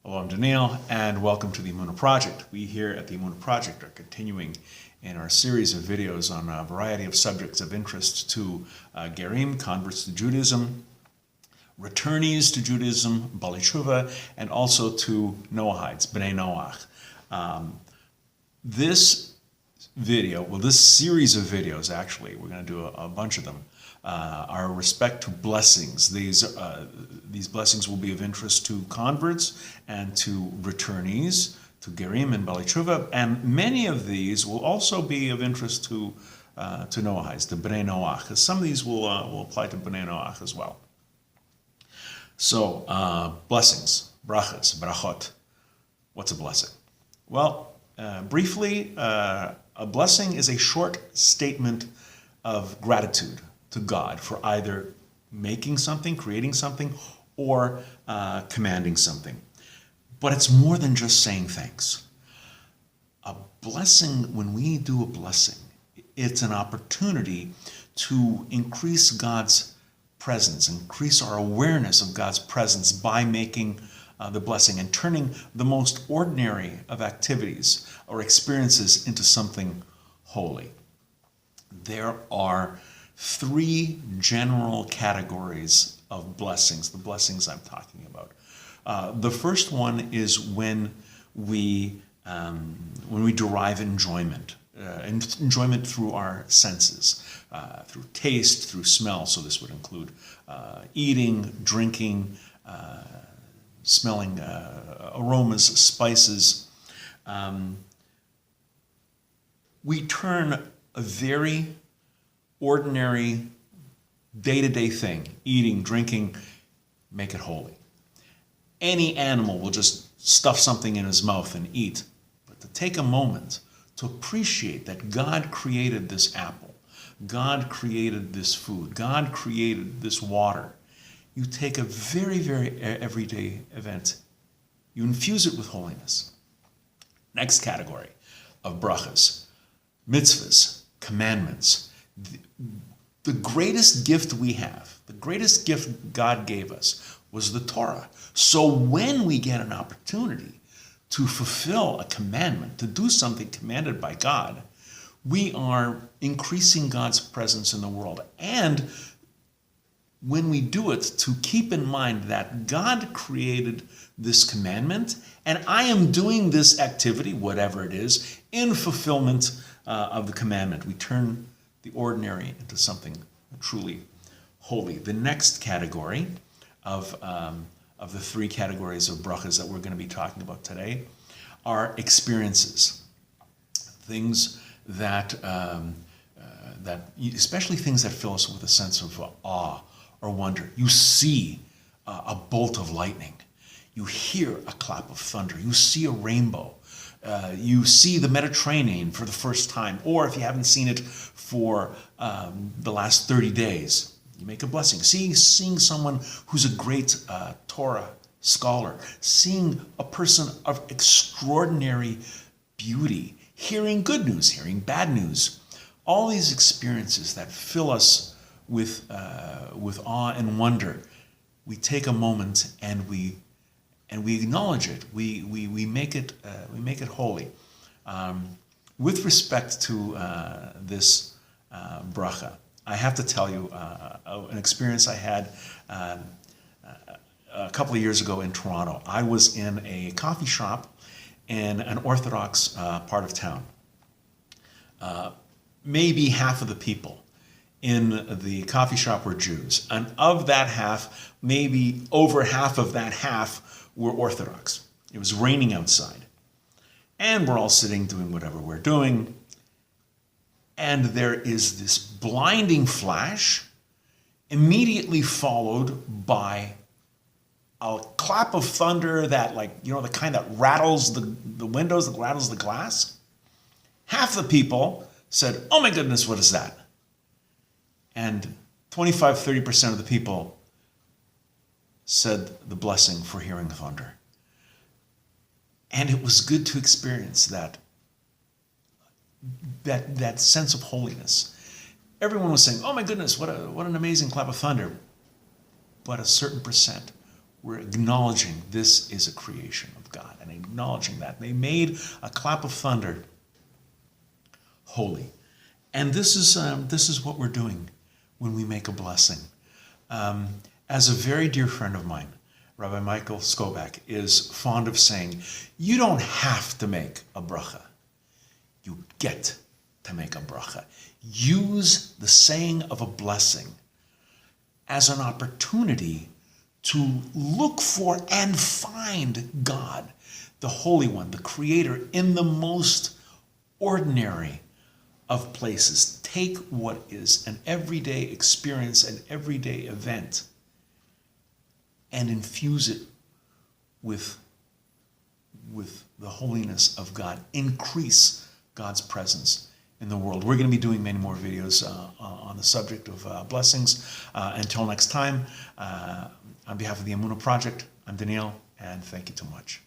Hello, I'm Daniel, and welcome to the Emunah Project. We here at the Emunah Project are continuing in our series of videos on a variety of subjects of interest to Gerim, converts to Judaism, Returnees to Judaism, Baalei Tshuva, and also to Noahides, Bnei Noach. This series of videos, actually, we're going to do a bunch of them, are respect to blessings. These blessings will be of interest to converts and to returnees, to Gerim and Baalei Tshuva, and many of these will also be of interest to Noahides, to Bnei Noach, because some of these will apply to Bnei Noach as well. So, blessings, Brachas, Berachot. What's a blessing? Well, briefly, a blessing is a short statement of gratitude to God for either making something, creating something, or commanding something. But it's more than just saying thanks. A blessing, when we do a blessing, it's an opportunity to increase God's presence, increase our awareness of God's presence by making the blessing and turning the most ordinary of activities or experiences into something holy. There are three general categories of blessings, the blessings I'm talking about. The first one is when we derive enjoyment. Enjoyment through our senses, through taste, through smell. So this would include eating, drinking, smelling aromas, spices. We turn a very ordinary, day-to-day thing, eating, drinking, make it holy. Any animal will just stuff something in his mouth and eat. But to take a moment to appreciate that God created this apple, God created this food, God created this water, you take a very, very everyday event, you infuse it with holiness. Next category of brachas, mitzvahs, commandments. The greatest gift we have, the greatest gift God gave us was the Torah. So when we get an opportunity to fulfill a commandment, to do something commanded by God, we are increasing God's presence in the world. And when we do it, to keep in mind that God created this commandment, and I am doing this activity, whatever it is, in fulfillment of the commandment. We turn the ordinary into something truly holy. The next category of the three categories of brachas that we're going to be talking about today are experiences, things that especially things that fill us with a sense of awe or wonder. You see a bolt of lightning, you hear a clap of thunder, you see a rainbow. You see the Mediterranean for the first time, or if you haven't seen it for the last 30 days, you make a blessing. Seeing someone who's a great Torah scholar, seeing a person of extraordinary beauty, hearing good news, hearing bad news, all these experiences that fill us with awe and wonder, we take a moment and we acknowledge it. We make it holy. With respect to this bracha, I have to tell you an experience I had a couple of years ago in Toronto. I was in a coffee shop in an Orthodox part of town. Maybe half of the people in the coffee shop were Jews, and of that half, maybe over half of that half were Orthodox. It was raining outside, and we're all sitting doing whatever we're doing, and there is this blinding flash, immediately followed by a clap of thunder that, the kind that rattles the windows, that rattles the glass. Half the people said, "Oh my goodness, what is that?" And 25-30% of the people said the blessing for hearing thunder. And it was good to experience that sense of holiness. Everyone was saying, "Oh my goodness, what an amazing clap of thunder." But a certain percent We're acknowledging this is a creation of God and acknowledging that. They made a clap of thunder holy. And this is what we're doing when we make a blessing. As a very dear friend of mine, Rabbi Michael Skobak, is fond of saying, you don't have to make a bracha. You get to make a bracha. Use the saying of a blessing as an opportunity to look for and find God, the Holy One, the Creator, in the most ordinary of places. Take what is an everyday experience, an everyday event, and infuse it with the holiness of God. Increase God's presence in the world. We're going to be doing many more videos on the subject of blessings. Until next time, on behalf of the Emunah Project, I'm Daniel, and thank you so much.